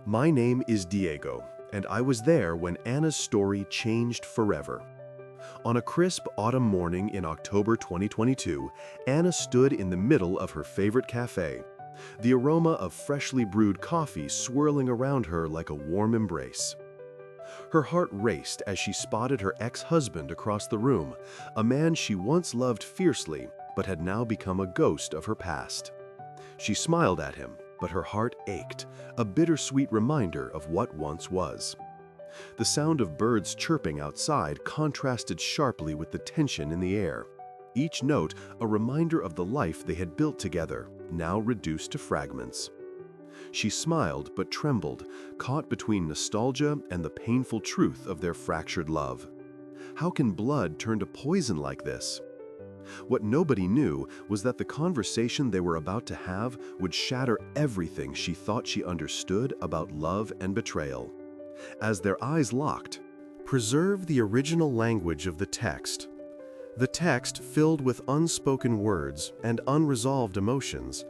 My name is Diego, and I was there when Anna's story changed forever. On a crisp autumn morning in October 2022, Anna stood in the middle of her favorite cafe, the aroma of freshly brewed coffee swirling around her like a warm embrace. Her heart raced as she spotted her ex-husband across the room, a man she once loved fiercely but had now become a ghost of her past. She smiled at him, but her heart ached, a bittersweet reminder of what once was. The sound of birds chirping outside contrasted sharply with the tension in the air, each note a reminder of the life they had built together, now reduced to fragments. She smiled but trembled, caught between nostalgia and the painful truth of their fractured love. How can blood turn to poison like this? What nobody knew was that the conversation they were about to have would shatter everything she thought she understood about love and betrayal. As their eyes locked, preserve the original language of the text. The text filled with unspoken words and unresolved emotions,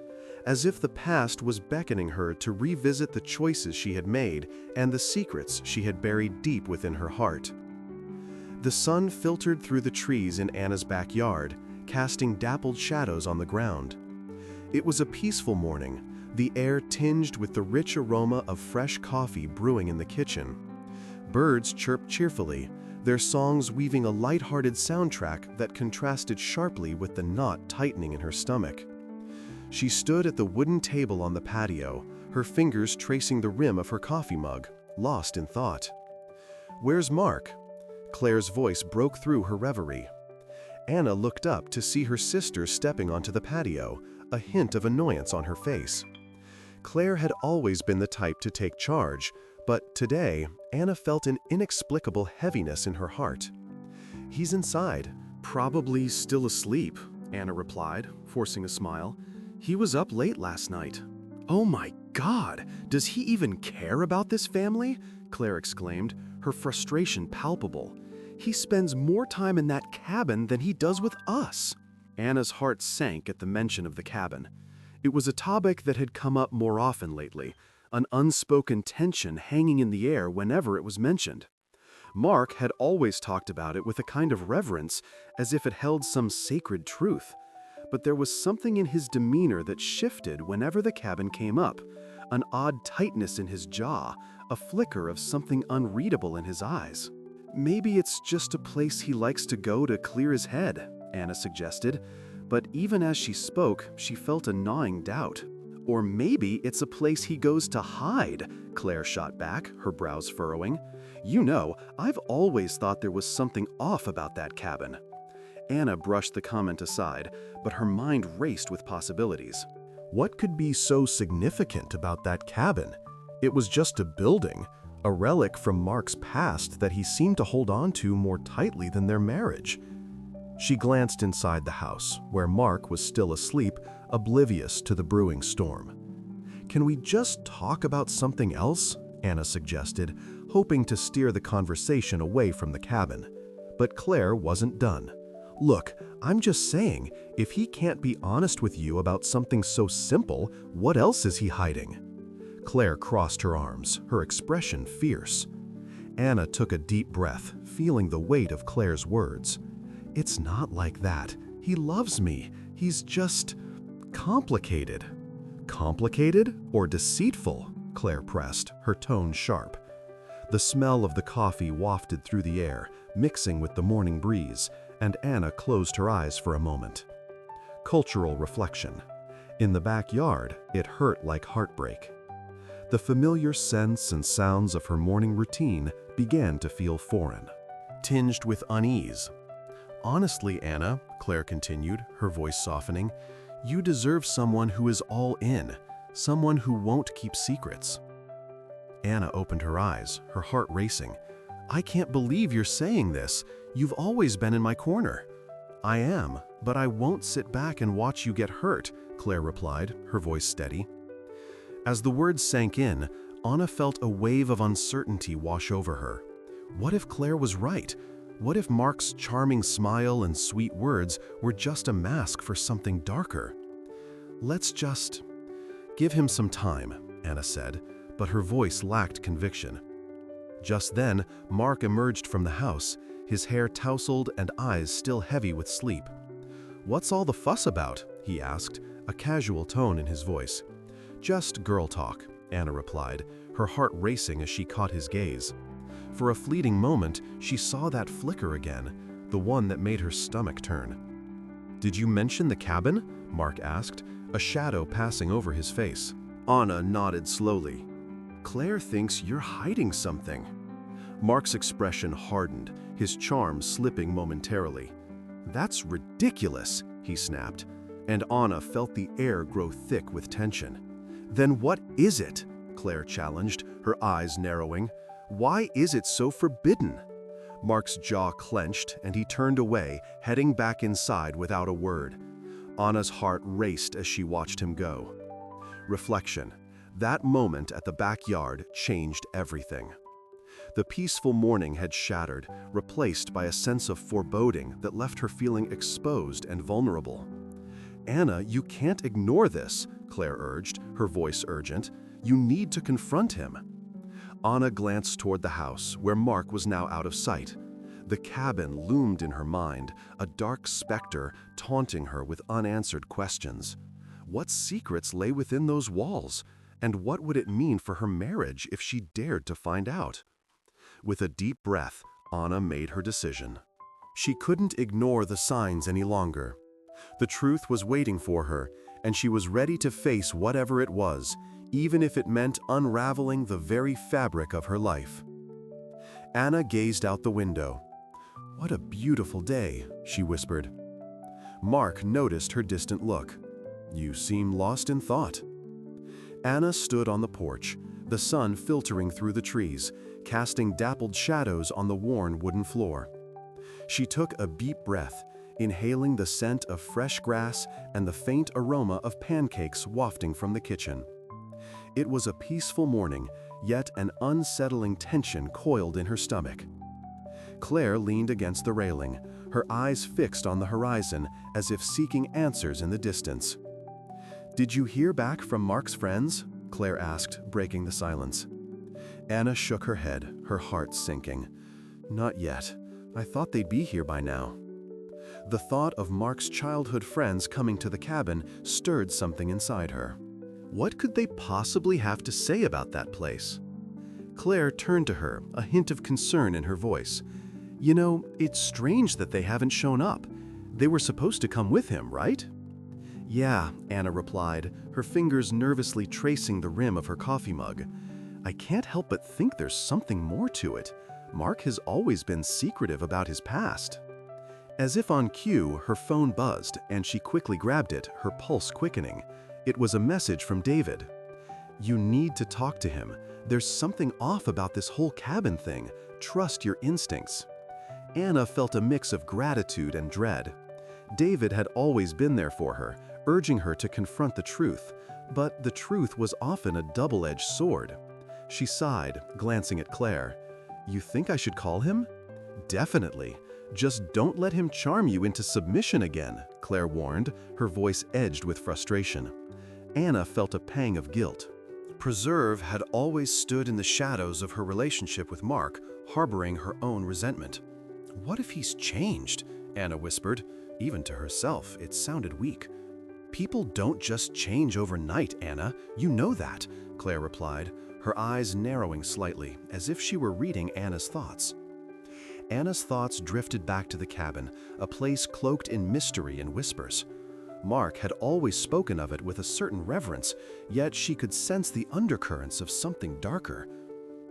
as if the past was beckoning her to revisit the choices she had made and the secrets she had buried deep within her heart. The sun filtered through the trees in Anna's backyard, casting dappled shadows on the ground. It was a peaceful morning, the air tinged with the rich aroma of fresh coffee brewing in the kitchen. Birds chirped cheerfully, their songs weaving a light-hearted soundtrack that contrasted sharply with the knot tightening in her stomach. She stood at the wooden table on the patio, her fingers tracing the rim of her coffee mug, lost in thought. "Where's Mark?" Claire's voice broke through her reverie. Anna looked up to see her sister stepping onto the patio, a hint of annoyance on her face. Claire had always been the type to take charge, but today, Anna felt an inexplicable heaviness in her heart. "He's inside, probably still asleep," Anna replied, forcing a smile. "He was up late last night." "Oh my God, does he even care about this family?" Claire exclaimed, her frustration palpable. "He spends more time in that cabin than he does with us." Anna's heart sank at the mention of the cabin. It was a topic that had come up more often lately, an unspoken tension hanging in the air whenever it was mentioned. Mark had always talked about it with a kind of reverence, as if it held some sacred truth. But there was something in his demeanor that shifted whenever the cabin came up, an odd tightness in his jaw, a flicker of something unreadable in his eyes. "Maybe it's just a place he likes to go to clear his head," Anna suggested, but even as she spoke, she felt a gnawing doubt. "Or maybe it's a place he goes to hide," Claire shot back, her brows furrowing. "You know, I've always thought there was something off about that cabin." Anna brushed the comment aside, but her mind raced with possibilities. What could be so significant about that cabin? It was just a building, a relic from Mark's past that he seemed to hold on to more tightly than their marriage. She glanced inside the house, where Mark was still asleep, oblivious to the brewing storm. "Can we just talk about something else?" Anna suggested, hoping to steer the conversation away from the cabin. But Claire wasn't done. "Look, I'm just saying, if he can't be honest with you about something so simple, what else is he hiding?" Claire crossed her arms, her expression fierce. Anna took a deep breath, feeling the weight of Claire's words. "It's not like that. He loves me. He's just complicated." "Complicated or deceitful?" Claire pressed, her tone sharp. The smell of the coffee wafted through the air, mixing with the morning breeze, and Anna closed her eyes for a moment. Cultural reflection. In the backyard, it hurt like heartbreak. The familiar scents and sounds of her morning routine began to feel foreign, tinged with unease. "Honestly, Anna," Claire continued, her voice softening, "you deserve someone who is all in, someone who won't keep secrets." Anna opened her eyes, her heart racing. "I can't believe you're saying this. You've always been in my corner." "I am, but I won't sit back and watch you get hurt," Claire replied, her voice steady. As the words sank in, Anna felt a wave of uncertainty wash over her. What if Claire was right? What if Mark's charming smile and sweet words were just a mask for something darker? "Let's just give him some time," Anna said, but her voice lacked conviction. Just then, Mark emerged from the house, his hair tousled and eyes still heavy with sleep. "What's all the fuss about?" he asked, a casual tone in his voice. "Just girl talk," Anna replied, her heart racing as she caught his gaze. For a fleeting moment, she saw that flicker again, the one that made her stomach turn. "Did you mention the cabin?" Mark asked, a shadow passing over his face. Anna nodded slowly. "Claire thinks you're hiding something." Mark's expression hardened, his charm slipping momentarily. "That's ridiculous," he snapped, and Anna felt the air grow thick with tension. "Then what is it?" Claire challenged, her eyes narrowing. "Why is it so forbidden?" Mark's jaw clenched, and he turned away, heading back inside without a word. Anna's heart raced as she watched him go. Reflection. That moment at the backyard changed everything. The peaceful morning had shattered, replaced by a sense of foreboding that left her feeling exposed and vulnerable. "Anna, you can't ignore this," Claire urged, her voice urgent. "You need to confront him." Anna glanced toward the house, where Mark was now out of sight. The cabin loomed in her mind, a dark specter taunting her with unanswered questions. What secrets lay within those walls? And what would it mean for her marriage if she dared to find out? With a deep breath, Anna made her decision. She couldn't ignore the signs any longer. The truth was waiting for her, and she was ready to face whatever it was, even if it meant unraveling the very fabric of her life. Anna gazed out the window. "What a beautiful day," she whispered. Mark noticed her distant look. "You seem lost in thought." Anna stood on the porch, the sun filtering through the trees, casting dappled shadows on the worn wooden floor. She took a deep breath, inhaling the scent of fresh grass and the faint aroma of pancakes wafting from the kitchen. It was a peaceful morning, yet an unsettling tension coiled in her stomach. Claire leaned against the railing, her eyes fixed on the horizon as if seeking answers in the distance. "Did you hear back from Mark's friends?" Claire asked, breaking the silence. Anna shook her head, her heart sinking. "Not yet. I thought they'd be here by now." The thought of Mark's childhood friends coming to the cabin stirred something inside her. What could they possibly have to say about that place? Claire turned to her, a hint of concern in her voice. "You know, it's strange that they haven't shown up. They were supposed to come with him, right?" "Yeah," Anna replied, her fingers nervously tracing the rim of her coffee mug. "I can't help but think there's something more to it. Mark has always been secretive about his past." As if on cue, her phone buzzed, and she quickly grabbed it, her pulse quickening. It was a message from David. "You need to talk to him. There's something off about this whole cabin thing. Trust your instincts." Anna felt a mix of gratitude and dread. David had always been there for her, urging her to confront the truth, but the truth was often a double-edged sword. She sighed, glancing at Claire. "You think I should call him?" "Definitely. Just don't let him charm you into submission again," Claire warned, her voice edged with frustration. Anna felt a pang of guilt. Preserve had always stood in the shadows of her relationship with Mark, harboring her own resentment. "What if he's changed?" Anna whispered. Even to herself, it sounded weak. "People don't just change overnight, Anna. You know that," Claire replied, her eyes narrowing slightly, as if she were reading Anna's thoughts. Anna's thoughts drifted back to the cabin, a place cloaked in mystery and whispers. Mark had always spoken of it with a certain reverence, yet she could sense the undercurrents of something darker.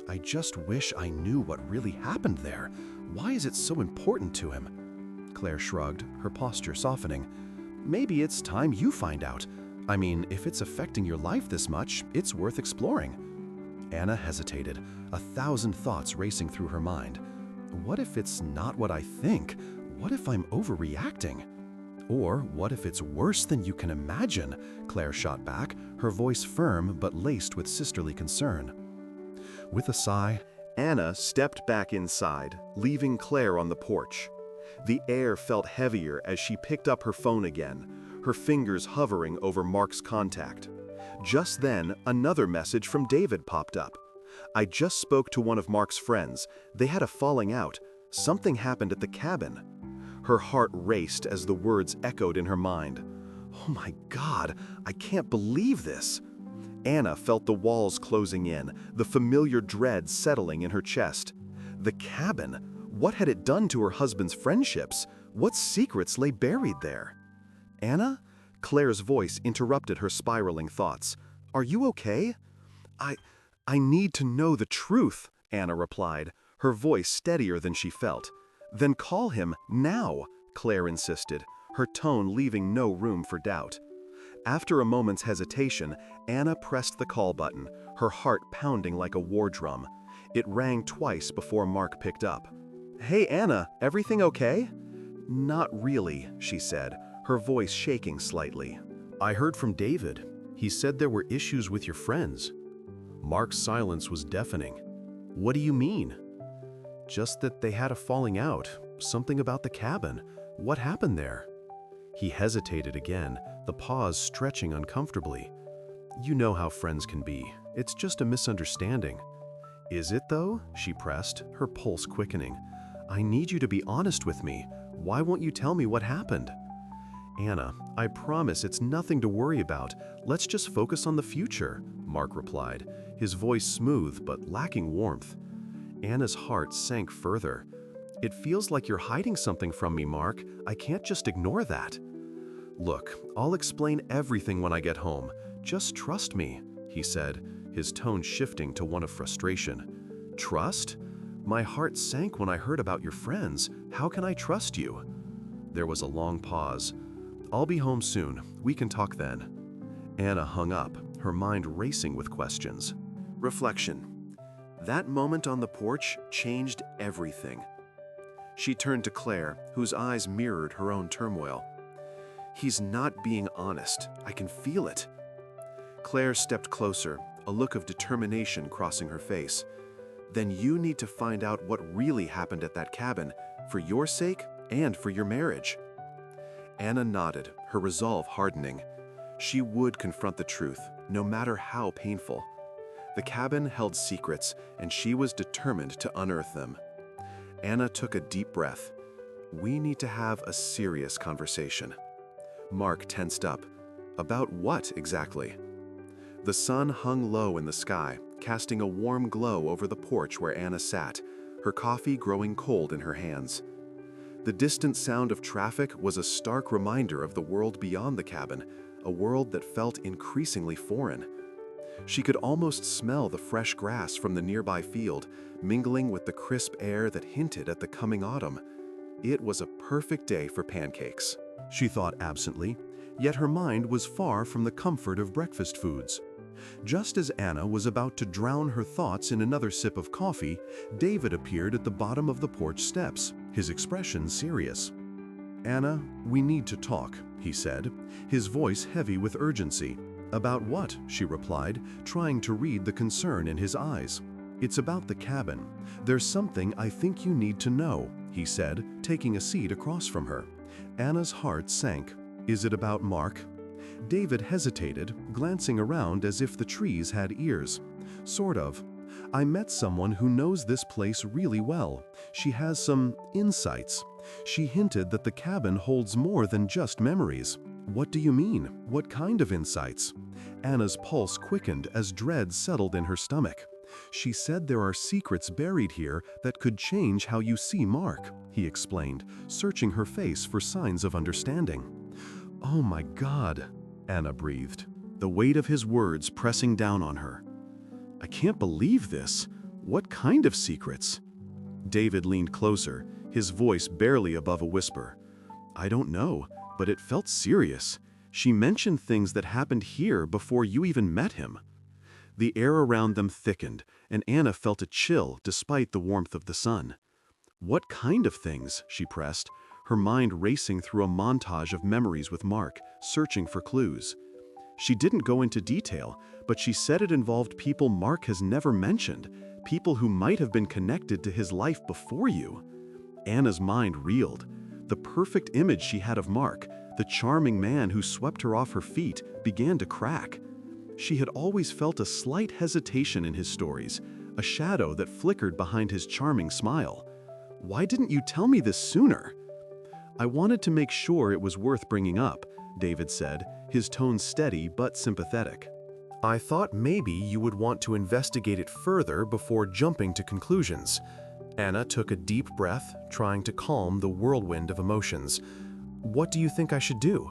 "I just wish I knew what really happened there. Why is it so important to him?" Claire shrugged, her posture softening. "Maybe it's time you find out. I mean, if it's affecting your life this much, it's worth exploring." Anna hesitated, 1,000 thoughts racing through her mind. What if it's not what I think? What if I'm overreacting? Or what if it's worse than you can imagine? Claire shot back, her voice firm but laced with sisterly concern. With a sigh, Anna stepped back inside, leaving Claire on the porch. The air felt heavier as she picked up her phone again, her fingers hovering over Mark's contact. Just then, another message from David popped up. "I just spoke to one of Mark's friends. They had a falling out. Something happened at the cabin." Her heart raced as the words echoed in her mind. "Oh my God, I can't believe this." Anna felt the walls closing in, the familiar dread settling in her chest. The cabin? What had it done to her husband's friendships? What secrets lay buried there? "Anna?" Claire's voice interrupted her spiraling thoughts. "Are you okay?" I need to know the truth," Anna replied, her voice steadier than she felt. "Then call him now," Claire insisted, her tone leaving no room for doubt. After a moment's hesitation, Anna pressed the call button, her heart pounding like a war drum. It rang twice before Mark picked up. "Hey Anna, everything okay?" "Not really," she said, her voice shaking slightly. "I heard from David. He said there were issues with your friends." Mark's silence was deafening. "What do you mean?" "Just that they had a falling out. Something about the cabin. What happened there?" He hesitated again, the pause stretching uncomfortably. "You know how friends can be. It's just a misunderstanding." "Is it though?" she pressed, her pulse quickening. "I need you to be honest with me. Why won't you tell me what happened?" "Anna, I promise it's nothing to worry about. Let's just focus on the future," Mark replied, his voice smooth but lacking warmth. Anna's heart sank further. "It feels like you're hiding something from me, Mark. I can't just ignore that." "Look, I'll explain everything when I get home. Just trust me," he said, his tone shifting to one of frustration. "Trust? My heart sank when I heard about your friends. How can I trust you?" There was a long pause. "I'll be home soon. We can talk then." Anna hung up, her mind racing with questions. Reflection. That moment on the porch changed everything. She turned to Claire, whose eyes mirrored her own turmoil. "He's not being honest. I can feel it." Claire stepped closer, a look of determination crossing her face. "Then you need to find out what really happened at that cabin, for your sake and for your marriage." Anna nodded, her resolve hardening. She would confront the truth, no matter how painful. The cabin held secrets, and she was determined to unearth them. Anna took a deep breath. "We need to have a serious conversation." Mark tensed up. "About what exactly?" The sun hung low in the sky, casting a warm glow over the porch where Anna sat, her coffee growing cold in her hands. The distant sound of traffic was a stark reminder of the world beyond the cabin, a world that felt increasingly foreign. She could almost smell the fresh grass from the nearby field, mingling with the crisp air that hinted at the coming autumn. It was a perfect day for pancakes, she thought absently, yet her mind was far from the comfort of breakfast foods. Just as Anna was about to drown her thoughts in another sip of coffee, David appeared at the bottom of the porch steps, his expression serious. "Anna, we need to talk," he said, his voice heavy with urgency. "About what?" she replied, trying to read the concern in his eyes. "It's about the cabin. There's something I think you need to know," he said, taking a seat across from her. Anna's heart sank. "Is it about Mark?" David hesitated, glancing around as if the trees had ears. "Sort of. I met someone who knows this place really well. She has some insights. She hinted that the cabin holds more than just memories." "What do you mean? What kind of insights?" Anna's pulse quickened as dread settled in her stomach. "She said there are secrets buried here that could change how you see Mark," he explained, searching her face for signs of understanding. "Oh my God," Anna breathed, the weight of his words pressing down on her. "I can't believe this. What kind of secrets?" David leaned closer, his voice barely above a whisper. "I don't know, but it felt serious. She mentioned things that happened here before you even met him." The air around them thickened, and Anna felt a chill despite the warmth of the sun. "What kind of things?" she pressed, her mind racing through a montage of memories with Mark, searching for clues. She didn't go into detail, but she said it involved people Mark has never mentioned, people who might have been connected to his life before you. Anna's mind reeled. The perfect image she had of Mark, the charming man who swept her off her feet, began to crack. She had always felt a slight hesitation in his stories, a shadow that flickered behind his charming smile. "Why didn't you tell me this sooner?" "I wanted to make sure it was worth bringing up," David said, his tone steady but sympathetic. "I thought maybe you would want to investigate it further before jumping to conclusions." Anna took a deep breath, trying to calm the whirlwind of emotions. "What do you think I should do?"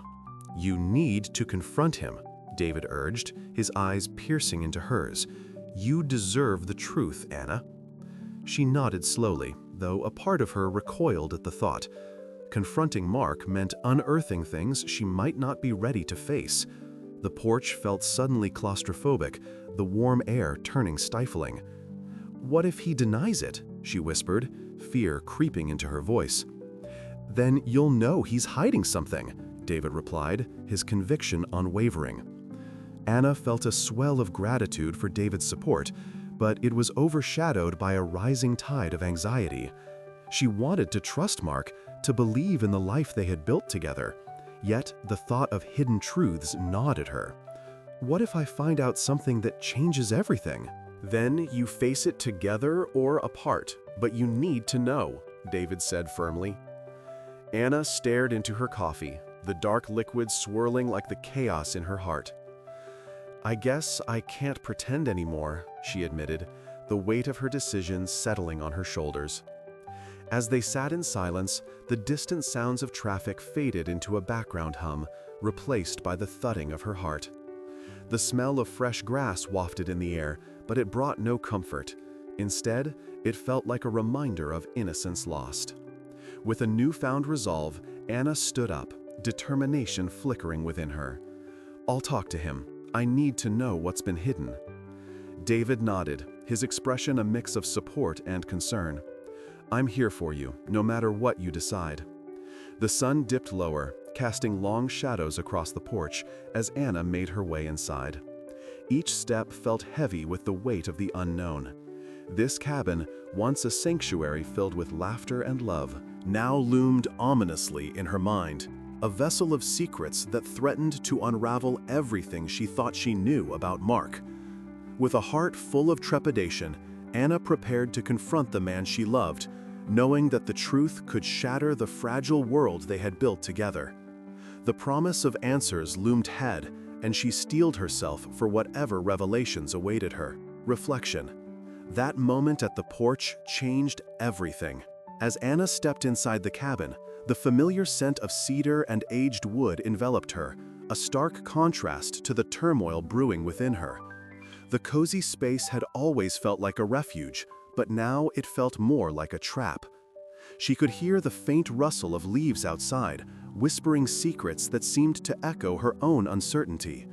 "You need to confront him," David urged, his eyes piercing into hers. "You deserve the truth, Anna." She nodded slowly, though a part of her recoiled at the thought. Confronting Mark meant unearthing things she might not be ready to face. The porch felt suddenly claustrophobic, the warm air turning stifling. "What if he denies it?" she whispered, fear creeping into her voice. "Then you'll know he's hiding something," David replied, his conviction unwavering. Anna felt a swell of gratitude for David's support, but it was overshadowed by a rising tide of anxiety. She wanted to trust Mark, to believe in the life they had built together. Yet the thought of hidden truths gnawed at her. "What if I find out something that changes everything?" "Then you face it together or apart, but you need to know," David said firmly. Anna stared into her coffee, the dark liquid swirling like the chaos in her heart. "I guess I can't pretend anymore," she admitted, the weight of her decision settling on her shoulders. As they sat in silence, the distant sounds of traffic faded into a background hum, replaced by the thudding of her heart. The smell of fresh grass wafted in the air, but it brought no comfort. Instead, it felt like a reminder of innocence lost. With a newfound resolve, Anna stood up, determination flickering within her. "I'll talk to him. I need to know what's been hidden." David nodded, his expression a mix of support and concern. "I'm here for you, no matter what you decide." The sun dipped lower, casting long shadows across the porch as Anna made her way inside. Each step felt heavy with the weight of the unknown. This cabin, once a sanctuary filled with laughter and love, now loomed ominously in her mind, a vessel of secrets that threatened to unravel everything she thought she knew about Mark. With a heart full of trepidation, Anna prepared to confront the man she loved, knowing that the truth could shatter the fragile world they had built together. The promise of answers loomed ahead, and she steeled herself for whatever revelations awaited her. Reflection. That moment at the porch changed everything. As Anna stepped inside the cabin, the familiar scent of cedar and aged wood enveloped her, a stark contrast to the turmoil brewing within her. The cozy space had always felt like a refuge, but now it felt more like a trap. She could hear the faint rustle of leaves outside, whispering secrets that seemed to echo her own uncertainty.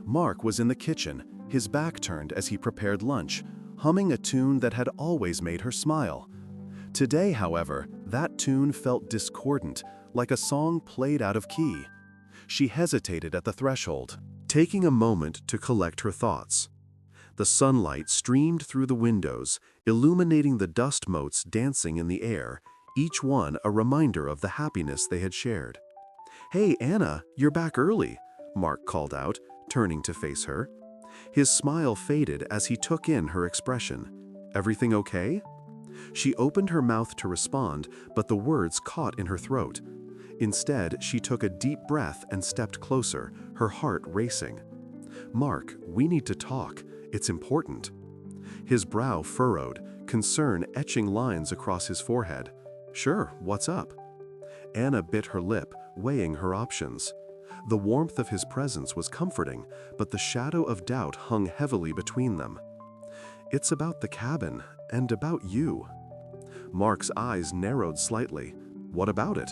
Mark was in the kitchen, his back turned as he prepared lunch, humming a tune that had always made her smile. Today, however, that tune felt discordant, like a song played out of key. She hesitated at the threshold, taking a moment to collect her thoughts. The sunlight streamed through the windows, illuminating the dust motes dancing in the air, each one a reminder of the happiness they had shared. "Hey, Anna, you're back early," Mark called out, turning to face her. His smile faded as he took in her expression. "Everything okay?" She opened her mouth to respond, but the words caught in her throat. Instead, she took a deep breath and stepped closer, her heart racing. "Mark, we need to talk. It's important." His brow furrowed, concern etching lines across his forehead. "Sure, what's up?" Anna bit her lip, weighing her options. The warmth of his presence was comforting, but the shadow of doubt hung heavily between them. "It's about the cabin, and about you." Mark's eyes narrowed slightly. "What about it?"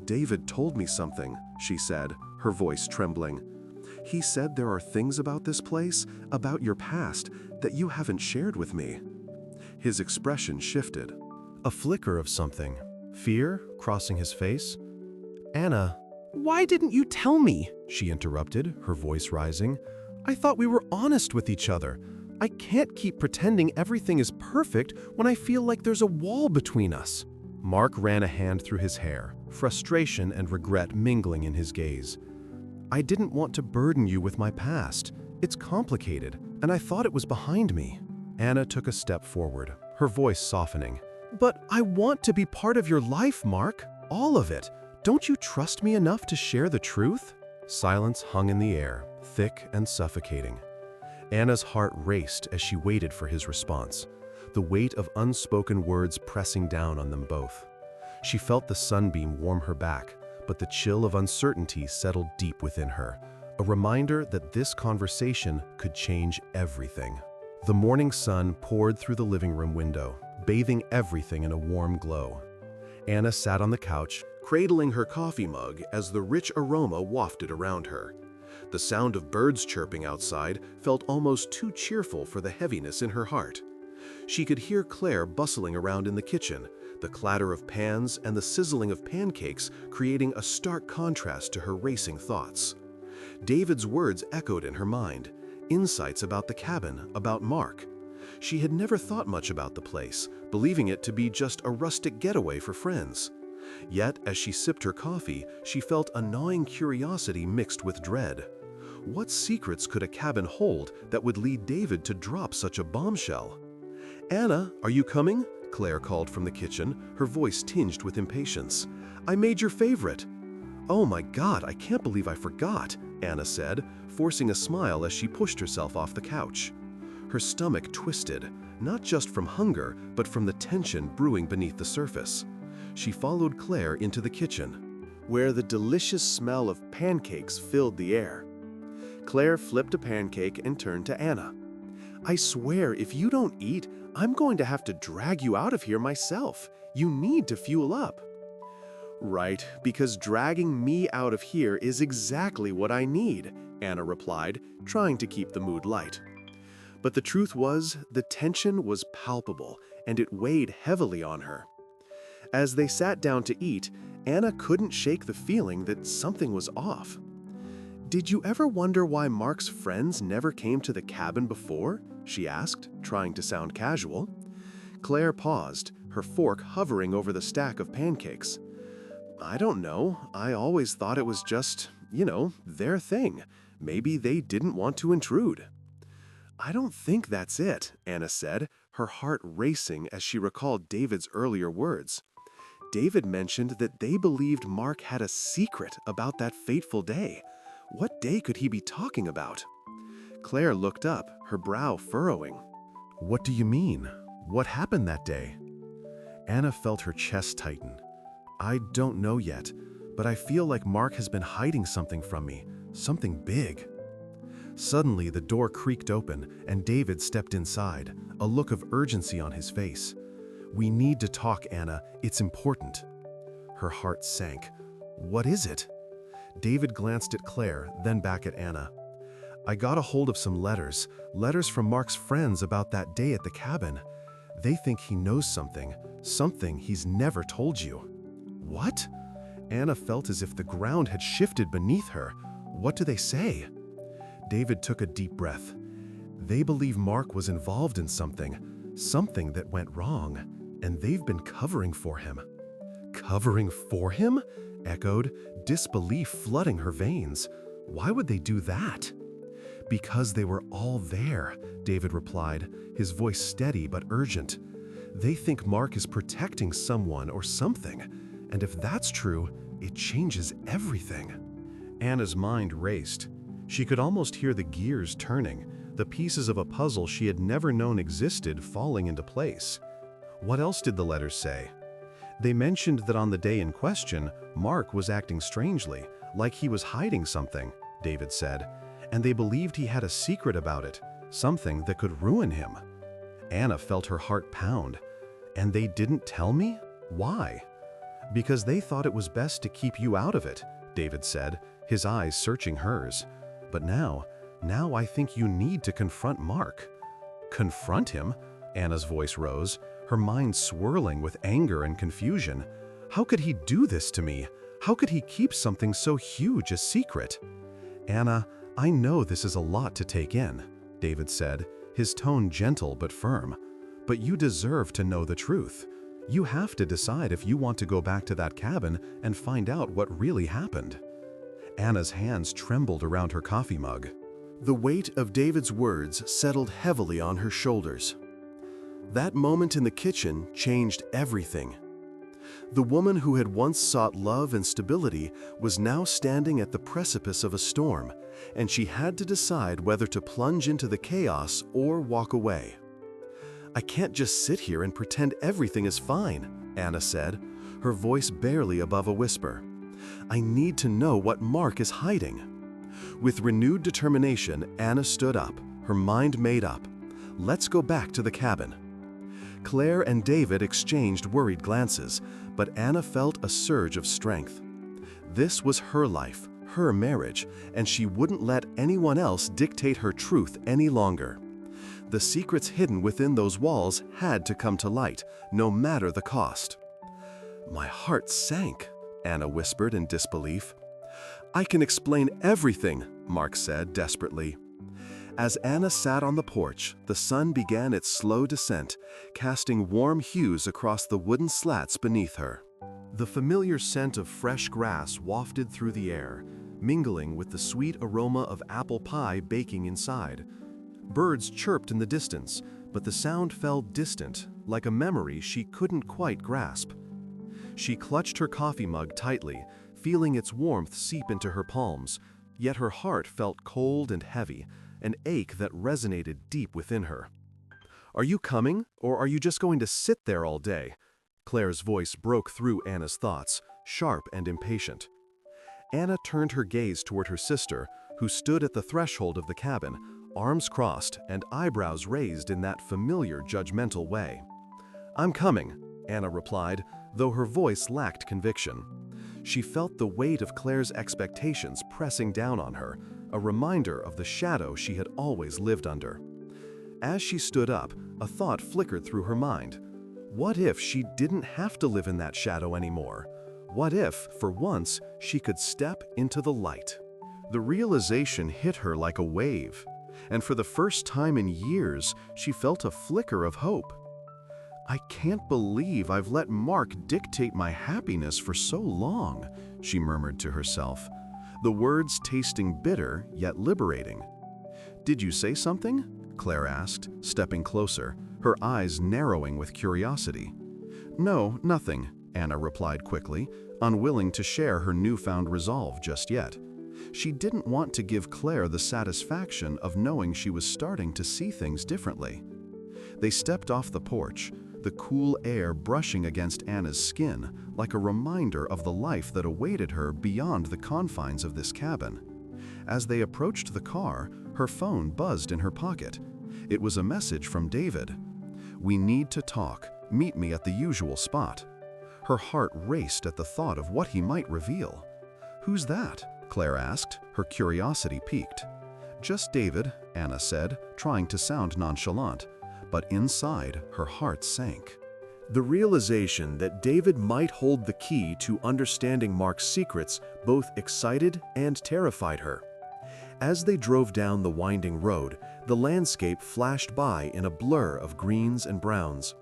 "David told me something," she said, her voice trembling. "He said there are things about this place, about your past, that you haven't shared with me." His expression shifted. A flicker of something, fear crossing his face. "Anna, why didn't you tell me?" she interrupted, her voice rising. "I thought we were honest with each other. I can't keep pretending everything is perfect when I feel like there's a wall between us." Mark ran a hand through his hair, frustration and regret mingling in his gaze. "I didn't want to burden you with my past. It's complicated, and I thought it was behind me." Anna took a step forward, her voice softening. "But I want to be part of your life, Mark. All of it. Don't you trust me enough to share the truth?" Silence hung in the air, thick and suffocating. Anna's heart raced as she waited for his response, the weight of unspoken words pressing down on them both. She felt the sunbeam warm her back, but the chill of uncertainty settled deep within her, a reminder that this conversation could change everything. The morning sun poured through the living room window, bathing everything in a warm glow. Anna sat on the couch, cradling her coffee mug as the rich aroma wafted around her. The sound of birds chirping outside felt almost too cheerful for the heaviness in her heart. She could hear Claire bustling around in the kitchen, the clatter of pans and the sizzling of pancakes creating a stark contrast to her racing thoughts. David's words echoed in her mind, insights about the cabin, about Mark. She had never thought much about the place, believing it to be just a rustic getaway for friends. Yet, as she sipped her coffee, she felt a gnawing curiosity mixed with dread. What secrets could a cabin hold that would lead David to drop such a bombshell? "Anna, are you coming?" Claire called from the kitchen, her voice tinged with impatience. "I made your favorite." "Oh my God, I can't believe I forgot," Anna said, forcing a smile as she pushed herself off the couch. Her stomach twisted, not just from hunger, but from the tension brewing beneath the surface. She followed Claire into the kitchen, where the delicious smell of pancakes filled the air. Claire flipped a pancake and turned to Anna. "I swear, if you don't eat, I'm going to have to drag you out of here myself. You need to fuel up." "Right, because dragging me out of here is exactly what I need," Anna replied, trying to keep the mood light. But the truth was, the tension was palpable, and it weighed heavily on her. As they sat down to eat, Anna couldn't shake the feeling that something was off. "Did you ever wonder why Mark's friends never came to the cabin before?" she asked, trying to sound casual. Claire paused, her fork hovering over the stack of pancakes. "I don't know. I always thought it was just, their thing. Maybe they didn't want to intrude." "I don't think that's it," Anna said, her heart racing as she recalled David's earlier words. David mentioned that they believed Mark had a secret about that fateful day. What day could he be talking about? Claire looked up, her brow furrowing. "What do you mean? What happened that day?" Anna felt her chest tighten. "I don't know yet, but I feel like Mark has been hiding something from me, something big." Suddenly, the door creaked open, and David stepped inside, a look of urgency on his face. "We need to talk, Anna. It's important." Her heart sank. "What is it?" David glanced at Claire, then back at Anna. "I got a hold of some letters from Mark's friends about that day at the cabin. They think he knows something he's never told you." "What?" Anna felt as if the ground had shifted beneath her. "What do they say?" David took a deep breath. "They believe Mark was involved in something that went wrong, and they've been covering for him." "Covering for him?" echoed, disbelief flooding her veins. "Why would they do that?" "Because they were all there," David replied, his voice steady but urgent. "They think Mark is protecting someone or something, and if that's true, it changes everything." Anna's mind raced. She could almost hear the gears turning, the pieces of a puzzle she had never known existed falling into place. What else did the letters say? They mentioned that on the day in question, Mark was acting strangely, like he was hiding something, David said, and they believed he had a secret about it, something that could ruin him. Anna felt her heart pound. "And they didn't tell me? Why?" "Because they thought it was best to keep you out of it," David said, his eyes searching hers. "But now I think you need to confront Mark." "Confront him?" Anna's voice rose, her mind swirling with anger and confusion. "How could he do this to me? How could he keep something so huge a secret?" "Anna, I know this is a lot to take in," David said, his tone gentle but firm. "But you deserve to know the truth. You have to decide if you want to go back to that cabin and find out what really happened." Anna's hands trembled around her coffee mug. The weight of David's words settled heavily on her shoulders. That moment in the kitchen changed everything. The woman who had once sought love and stability was now standing at the precipice of a storm, and she had to decide whether to plunge into the chaos or walk away. "I can't just sit here and pretend everything is fine," Anna said, her voice barely above a whisper. "I need to know what Mark is hiding." With renewed determination, Anna stood up, her mind made up. "Let's go back to the cabin." Claire and David exchanged worried glances, but Anna felt a surge of strength. This was her life, her marriage, and she wouldn't let anyone else dictate her truth any longer. The secrets hidden within those walls had to come to light, no matter the cost. "My heart sank," Anna whispered in disbelief. "I can explain everything," Mark said desperately. As Anna sat on the porch, the sun began its slow descent, casting warm hues across the wooden slats beneath her. The familiar scent of fresh grass wafted through the air, mingling with the sweet aroma of apple pie baking inside. Birds chirped in the distance, but the sound felt distant, like a memory she couldn't quite grasp. She clutched her coffee mug tightly, feeling its warmth seep into her palms, yet her heart felt cold and heavy, an ache that resonated deep within her. "Are you coming, or are you just going to sit there all day?" Claire's voice broke through Anna's thoughts, sharp and impatient. Anna turned her gaze toward her sister, who stood at the threshold of the cabin, arms crossed and eyebrows raised in that familiar judgmental way. "I'm coming," Anna replied, though her voice lacked conviction. She felt the weight of Claire's expectations pressing down on her, a reminder of the shadow she had always lived under. As she stood up, a thought flickered through her mind. What if she didn't have to live in that shadow anymore? What if, for once, she could step into the light? The realization hit her like a wave, and for the first time in years, she felt a flicker of hope. "I can't believe I've let Mark dictate my happiness for so long," she murmured to herself, the words tasting bitter yet liberating. "Did you say something?" Claire asked, stepping closer, her eyes narrowing with curiosity. "No, nothing," Anna replied quickly, unwilling to share her newfound resolve just yet. She didn't want to give Claire the satisfaction of knowing she was starting to see things differently. They stepped off the porch, the cool air brushing against Anna's skin like a reminder of the life that awaited her beyond the confines of this cabin. As they approached the car, her phone buzzed in her pocket. It was a message from David. "We need to talk. Meet me at the usual spot." Her heart raced at the thought of what he might reveal. "Who's that?" Claire asked, her curiosity piqued. "Just David," Anna said, trying to sound nonchalant. But inside, her heart sank. The realization that David might hold the key to understanding Mark's secrets both excited and terrified her. As they drove down the winding road, the landscape flashed by in a blur of greens and browns.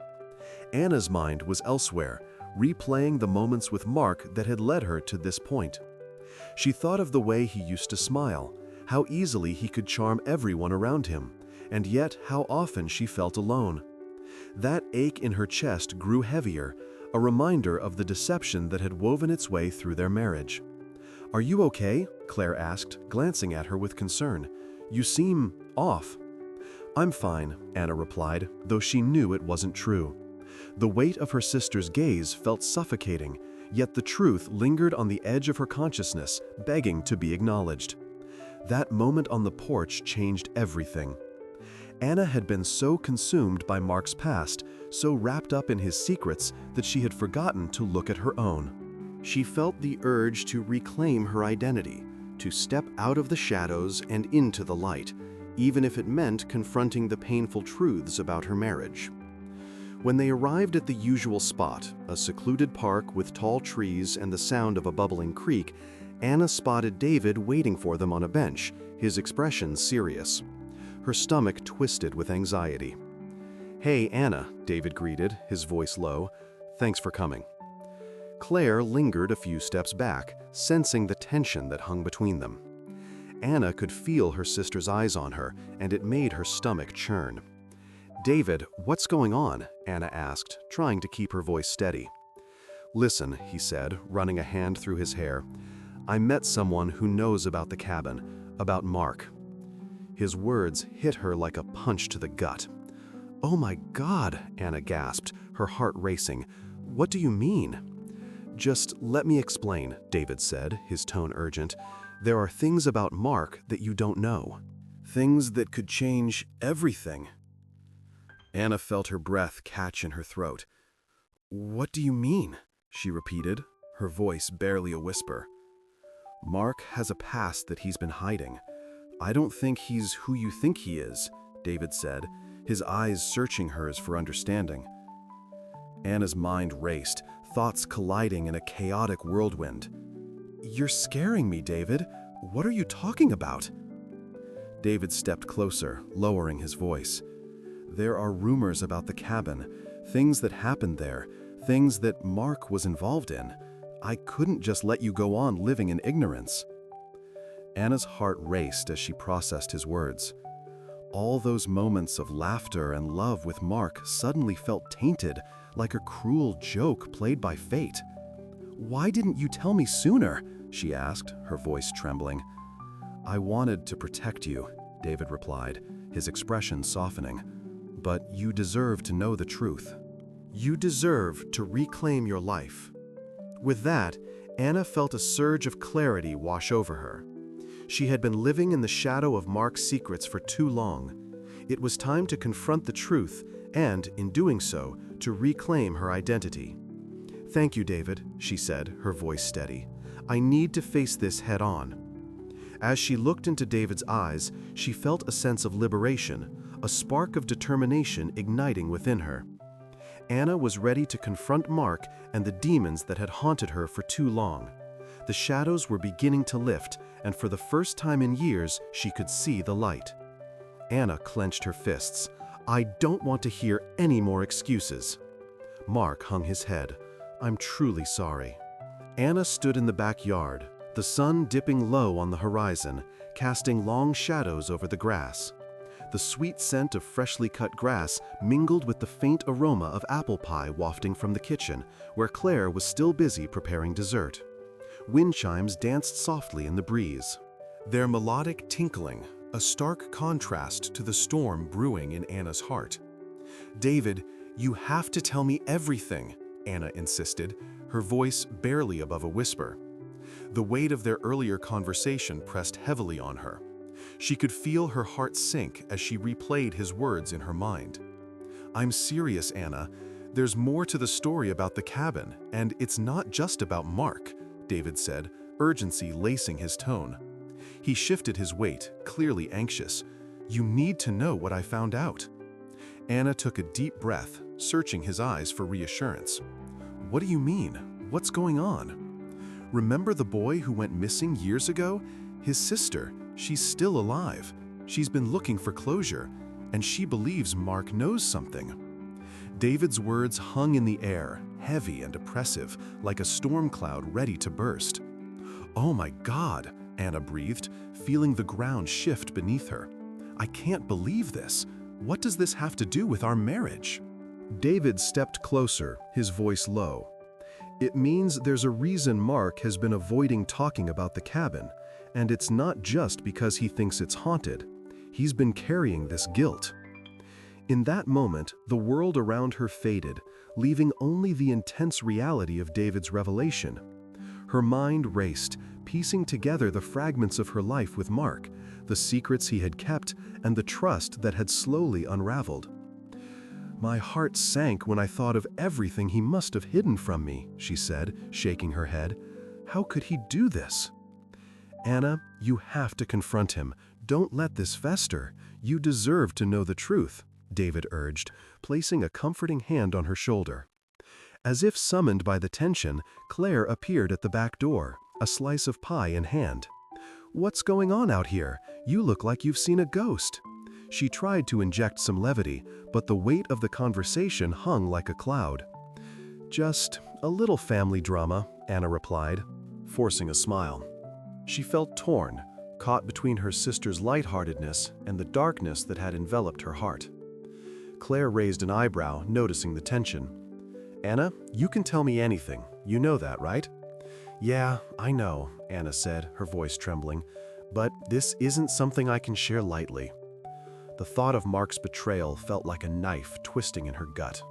Anna's mind was elsewhere, replaying the moments with Mark that had led her to this point. She thought of the way he used to smile, how easily he could charm everyone around him, and yet how often she felt alone. That ache in her chest grew heavier, a reminder of the deception that had woven its way through their marriage. "Are you okay?" Claire asked, glancing at her with concern. "You seem off." "I'm fine," Anna replied, though she knew it wasn't true. The weight of her sister's gaze felt suffocating, yet the truth lingered on the edge of her consciousness, begging to be acknowledged. That moment on the porch changed everything. Anna had been so consumed by Mark's past, so wrapped up in his secrets, that she had forgotten to look at her own. She felt the urge to reclaim her identity, to step out of the shadows and into the light, even if it meant confronting the painful truths about her marriage. When they arrived at the usual spot, a secluded park with tall trees and the sound of a bubbling creek, Anna spotted David waiting for them on a bench, his expression serious. Her stomach twisted with anxiety. "Hey, Anna," David greeted, his voice low. "Thanks for coming." Claire lingered a few steps back, sensing the tension that hung between them. Anna could feel her sister's eyes on her, and it made her stomach churn. "David, what's going on?" Anna asked, trying to keep her voice steady. "Listen," he said, running a hand through his hair. "I met someone who knows about the cabin, about Mark." His words hit her like a punch to the gut. "Oh my God," Anna gasped, her heart racing. "What do you mean?" "Just let me explain," David said, his tone urgent. "There are things about Mark that you don't know. Things that could change everything." Anna felt her breath catch in her throat. "What do you mean?" she repeated, her voice barely a whisper. "Mark has a past that he's been hiding. I don't think he's who you think he is," David said, his eyes searching hers for understanding. Anna's mind raced, thoughts colliding in a chaotic whirlwind. "You're scaring me, David. What are you talking about?" David stepped closer, lowering his voice. "There are rumors about the cabin, things that happened there, things that Mark was involved in. I couldn't just let you go on living in ignorance." Anna's heart raced as she processed his words. All those moments of laughter and love with Mark suddenly felt tainted, like a cruel joke played by fate. "Why didn't you tell me sooner?" she asked, her voice trembling. "I wanted to protect you," David replied, his expression softening. "But you deserve to know the truth. You deserve to reclaim your life." With that, Anna felt a surge of clarity wash over her. She had been living in the shadow of Mark's secrets for too long. It was time to confront the truth and, in doing so, to reclaim her identity. "Thank you, David," she said, her voice steady. "I need to face this head-on." As she looked into David's eyes, she felt a sense of liberation, a spark of determination igniting within her. Anna was ready to confront Mark and the demons that had haunted her for too long. The shadows were beginning to lift, and for the first time in years, she could see the light. Anna clenched her fists. "I don't want to hear any more excuses." Mark hung his head. "I'm truly sorry." Anna stood in the backyard, the sun dipping low on the horizon, casting long shadows over the grass. The sweet scent of freshly cut grass mingled with the faint aroma of apple pie wafting from the kitchen, where Claire was still busy preparing dessert. Wind chimes danced softly in the breeze, their melodic tinkling a stark contrast to the storm brewing in Anna's heart. "David, you have to tell me everything," Anna insisted, her voice barely above a whisper. The weight of their earlier conversation pressed heavily on her. She could feel her heart sink as she replayed his words in her mind. "I'm serious, Anna. There's more to the story about the cabin, and it's not just about Mark," David said, urgency lacing his tone. He shifted his weight, clearly anxious. "You need to know what I found out." Anna took a deep breath, searching his eyes for reassurance. "What do you mean? What's going on?" "Remember the boy who went missing years ago? His sister. She's still alive. She's been looking for closure, and she believes Mark knows something." David's words hung in the air, heavy and oppressive, like a storm cloud ready to burst. "Oh my God," Anna breathed, feeling the ground shift beneath her. "I can't believe this. What does this have to do with our marriage?" David stepped closer, his voice low. "It means there's a reason Mark has been avoiding talking about the cabin, and it's not just because he thinks it's haunted. He's been carrying this guilt." In that moment, the world around her faded, leaving only the intense reality of David's revelation. Her mind raced, piecing together the fragments of her life with Mark, the secrets he had kept, and the trust that had slowly unraveled. "My heart sank when I thought of everything he must have hidden from me," she said, shaking her head. "How could he do this?" "Anna, you have to confront him. Don't let this fester. You deserve to know the truth," David urged, placing a comforting hand on her shoulder. As if summoned by the tension, Claire appeared at the back door, a slice of pie in hand. "What's going on out here? You look like you've seen a ghost." She tried to inject some levity, but the weight of the conversation hung like a cloud. "Just a little family drama," Anna replied, forcing a smile. She felt torn caught between her sister's lightheartedness and the darkness that had enveloped her heart. Claire raised an eyebrow, noticing the tension. "Anna, you can tell me anything. You know that, right?" "Yeah, I know," Anna said, her voice trembling. "But this isn't something I can share lightly." The thought of Mark's betrayal felt like a knife twisting in her gut.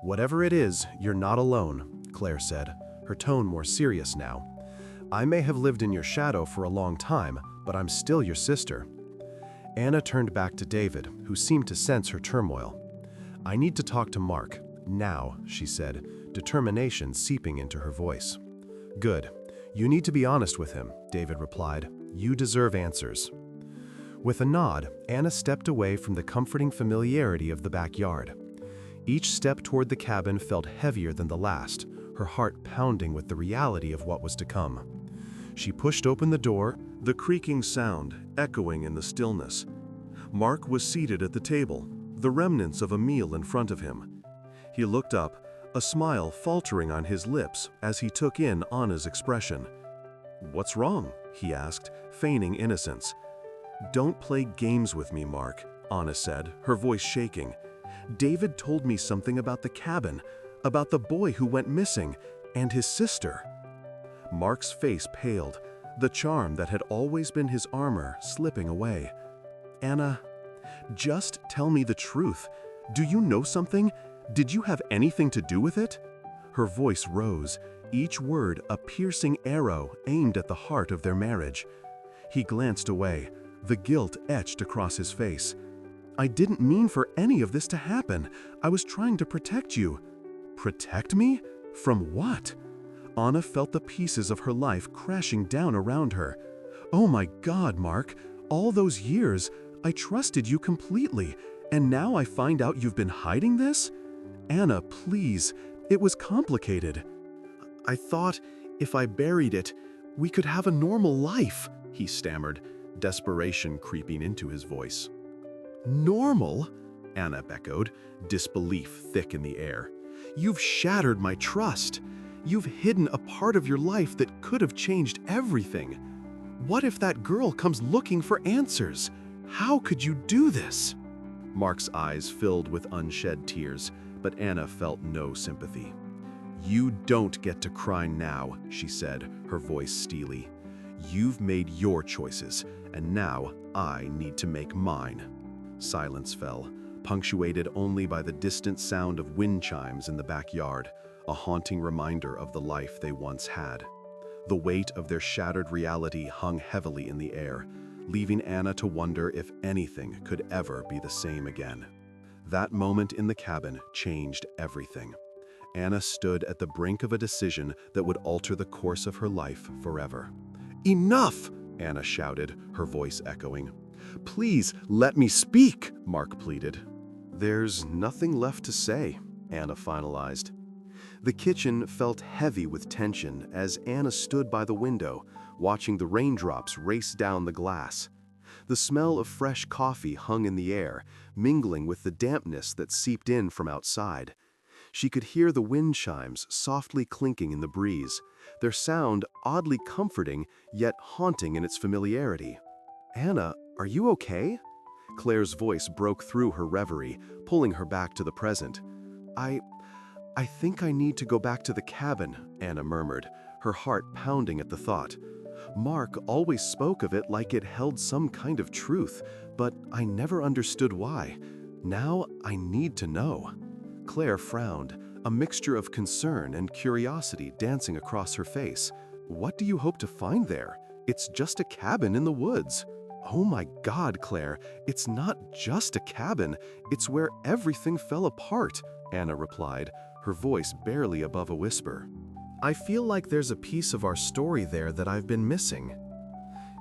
"Whatever it is, you're not alone," Claire said, her tone more serious now. "I may have lived in your shadow for a long time, but I'm still your sister." Anna turned back to David, who seemed to sense her turmoil. "I need to talk to Mark, now," she said, determination seeping into her voice. "Good. You need to be honest with him," David replied. "You deserve answers." With a nod, Anna stepped away from the comforting familiarity of the backyard. Each step toward the cabin felt heavier than the last, her heart pounding with the reality of what was to come. She pushed open the door, the creaking sound echoing in the stillness. Mark was seated at the table, the remnants of a meal in front of him. He looked up, a smile faltering on his lips as he took in Anna's expression. "What's wrong?" he asked, feigning innocence. "Don't play games with me, Mark," Anna said, her voice shaking. "David told me something about the cabin, about the boy who went missing, and his sister." Mark's face paled, the charm that had always been his armor slipping away. "Anna, just tell me the truth. Do you know something? Did you have anything to do with it?" Her voice rose, each word a piercing arrow aimed at the heart of their marriage. He glanced away, the guilt etched across his face. "I didn't mean for any of this to happen. I was trying to protect you." "Protect me? From what?" Anna felt the pieces of her life crashing down around her. "Oh my God, Mark, all those years, I trusted you completely, and now I find out you've been hiding this? Anna, please, it was complicated." "I thought if I buried it, we could have a normal life," he stammered, desperation creeping into his voice. "Normal?" Anna echoed, disbelief thick in the air. "You've shattered my trust. You've hidden a part of your life that could have changed everything. What if that girl comes looking for answers? How could you do this?" Mark's eyes filled with unshed tears, but Anna felt no sympathy. "You don't get to cry now," she said, her voice steely. "You've made your choices, and now I need to make mine." Silence fell, punctuated only by the distant sound of wind chimes in the backyard, a haunting reminder of the life they once had. The weight of their shattered reality hung heavily in the air, leaving Anna to wonder if anything could ever be the same again. That moment in the cabin changed everything. Anna stood at the brink of a decision that would alter the course of her life forever. "Enough!" Anna shouted, her voice echoing. "Please, let me speak," Mark pleaded. "There's nothing left to say," Anna finalized. The kitchen felt heavy with tension as Anna stood by the window, watching the raindrops race down the glass. The smell of fresh coffee hung in the air, mingling with the dampness that seeped in from outside. She could hear the wind chimes softly clinking in the breeze, their sound oddly comforting yet haunting in its familiarity. "Anna, are you okay?" Claire's voice broke through her reverie, pulling her back to the present. I think I need to go back to the cabin," Anna murmured, her heart pounding at the thought. "Mark always spoke of it like it held some kind of truth, but I never understood why. Now I need to know." Claire frowned, a mixture of concern and curiosity dancing across her face. "What do you hope to find there? It's just a cabin in the woods." "Oh my God, Claire, it's not just a cabin, it's where everything fell apart," Anna replied, her voice barely above a whisper. "I feel like there's a piece of our story there that I've been missing."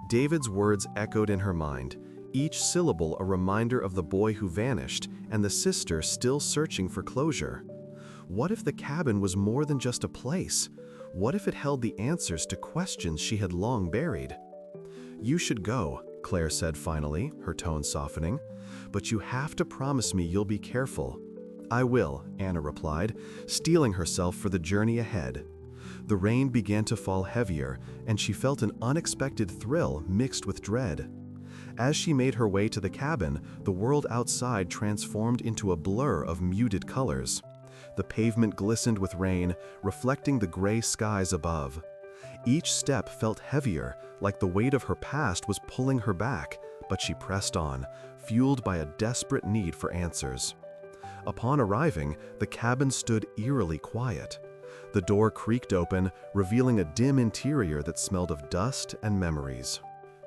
David's words echoed in her mind, each syllable a reminder of the boy who vanished and the sister still searching for closure. What if the cabin was more than just a place? What if it held the answers to questions she had long buried? "You should go," Claire said finally, her tone softening. "But you have to promise me you'll be careful." "I will," Anna replied, steeling herself for the journey ahead. The rain began to fall heavier, and she felt an unexpected thrill mixed with dread. As she made her way to the cabin, the world outside transformed into a blur of muted colors. The pavement glistened with rain, reflecting the gray skies above. Each step felt heavier, like the weight of her past was pulling her back, but she pressed on, fueled by a desperate need for answers. Upon arriving, the cabin stood eerily quiet. The door creaked open, revealing a dim interior that smelled of dust and memories.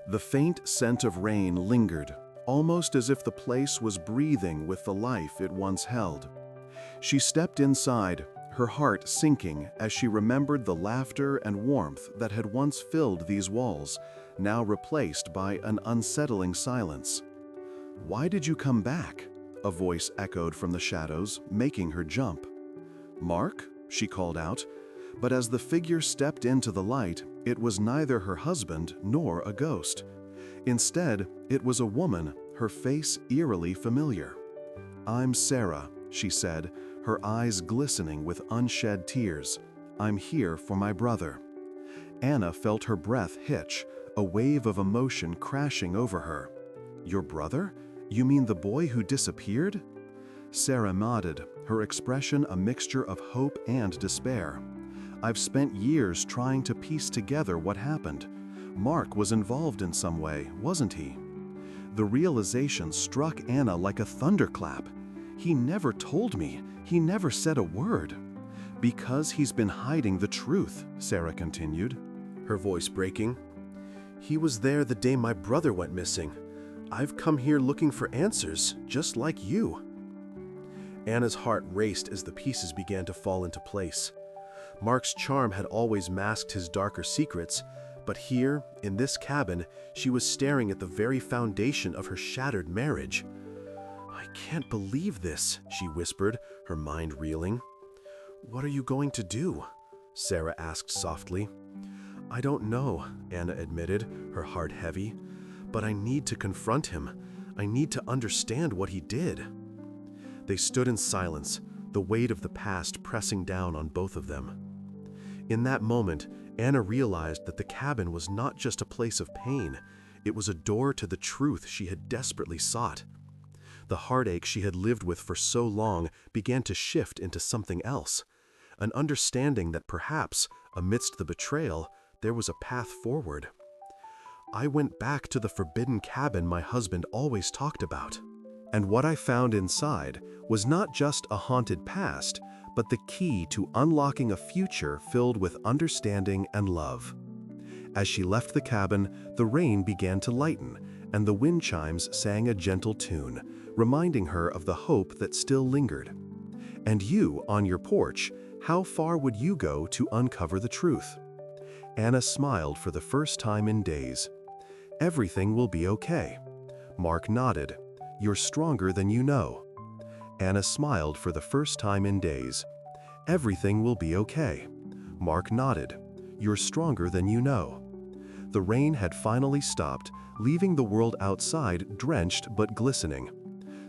The faint scent of rain lingered, almost as if the place was breathing with the life it once held. She stepped inside, her heart sinking as she remembered the laughter and warmth that had once filled these walls, now replaced by an unsettling silence. "Why did you come back?" a voice echoed from the shadows, making her jump. "Mark?" she called out, but as the figure stepped into the light, it was neither her husband nor a ghost. Instead, it was a woman, her face eerily familiar. "I'm Sarah," she said, her eyes glistening with unshed tears. "I'm here for my brother." Anna felt her breath hitch, a wave of emotion crashing over her. "Your brother? You mean the boy who disappeared?" Sarah nodded, her expression a mixture of hope and despair. "I've spent years trying to piece together what happened. Mark was involved in some way, wasn't he?" The realization struck Anna like a thunderclap. "He never told me. He never said a word." "Because he's been hiding the truth," Sarah continued, her voice breaking. "He was there the day my brother went missing. I've come here looking for answers, just like you." Anna's heart raced as the pieces began to fall into place. Mark's charm had always masked his darker secrets, but here, in this cabin, she was staring at the very foundation of her shattered marriage. "I can't believe this," she whispered, her mind reeling. "What are you going to do?" Sarah asked softly. "I don't know," Anna admitted, her heart heavy. "But I need to confront him. I need to understand what he did." They stood in silence, the weight of the past pressing down on both of them. In that moment, Anna realized that the cabin was not just a place of pain, it was a door to the truth she had desperately sought. The heartache she had lived with for so long began to shift into something else, an understanding that perhaps, amidst the betrayal, there was a path forward. "I went back to the forbidden cabin my husband always talked about. And what I found inside was not just a haunted past, but the key to unlocking a future filled with understanding and love." As she left the cabin, the rain began to lighten, and the wind chimes sang a gentle tune, reminding her of the hope that still lingered. "And you, on your porch, how far would you go to uncover the truth?" Anna smiled for the first time in days. "Everything will be okay." Mark nodded. "You're stronger than you know." Anna smiled for the first time in days. "Everything will be okay." Mark nodded. "You're stronger than you know." The rain had finally stopped, leaving the world outside drenched but glistening.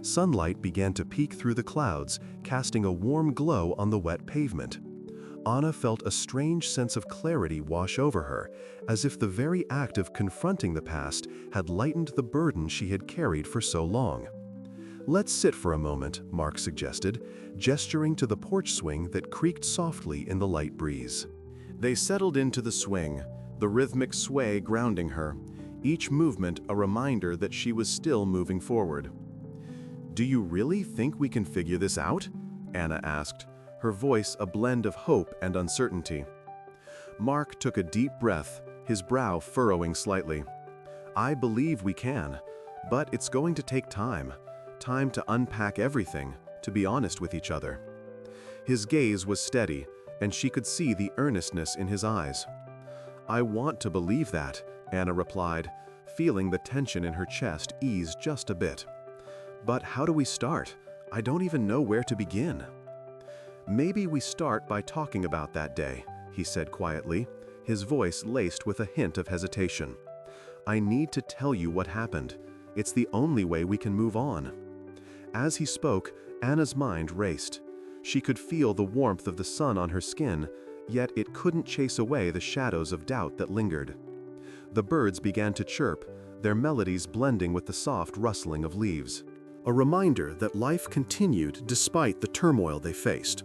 Sunlight began to peek through the clouds, casting a warm glow on the wet pavement. Anna felt a strange sense of clarity wash over her, as if the very act of confronting the past had lightened the burden she had carried for so long. "Let's sit for a moment," Mark suggested, gesturing to the porch swing that creaked softly in the light breeze. They settled into the swing, the rhythmic sway grounding her, each movement a reminder that she was still moving forward. "Do you really think we can figure this out?" Anna asked, her voice a blend of hope and uncertainty. Mark took a deep breath, his brow furrowing slightly. "I believe we can, but it's going to take time. Time to unpack everything, to be honest with each other." His gaze was steady, and she could see the earnestness in his eyes. "I want to believe that," Anna replied, feeling the tension in her chest ease just a bit. "But how do we start? I don't even know where to begin." "Maybe we start by talking about that day," he said quietly, his voice laced with a hint of hesitation. "I need to tell you what happened. It's the only way we can move on." As he spoke, Anna's mind raced. She could feel the warmth of the sun on her skin, yet it couldn't chase away the shadows of doubt that lingered. The birds began to chirp, their melodies blending with the soft rustling of leaves. A reminder that life continued despite the turmoil they faced.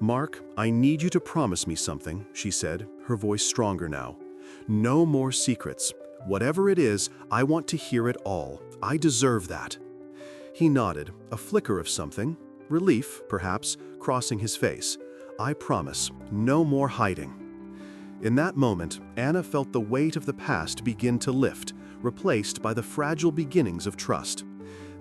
"Mark, I need you to promise me something," she said, her voice stronger now. "No more secrets. Whatever it is, I want to hear it all. I deserve that." He nodded, a flicker of something, relief, perhaps, crossing his face. "I promise, no more hiding." In that moment, Anna felt the weight of the past begin to lift, replaced by the fragile beginnings of trust.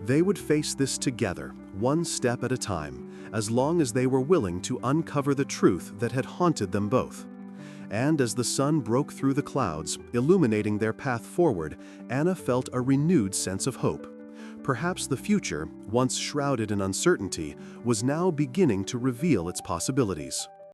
They would face this together, one step at a time, as long as they were willing to uncover the truth that had haunted them both. And as the sun broke through the clouds, illuminating their path forward, Anna felt a renewed sense of hope. Perhaps the future, once shrouded in uncertainty, was now beginning to reveal its possibilities.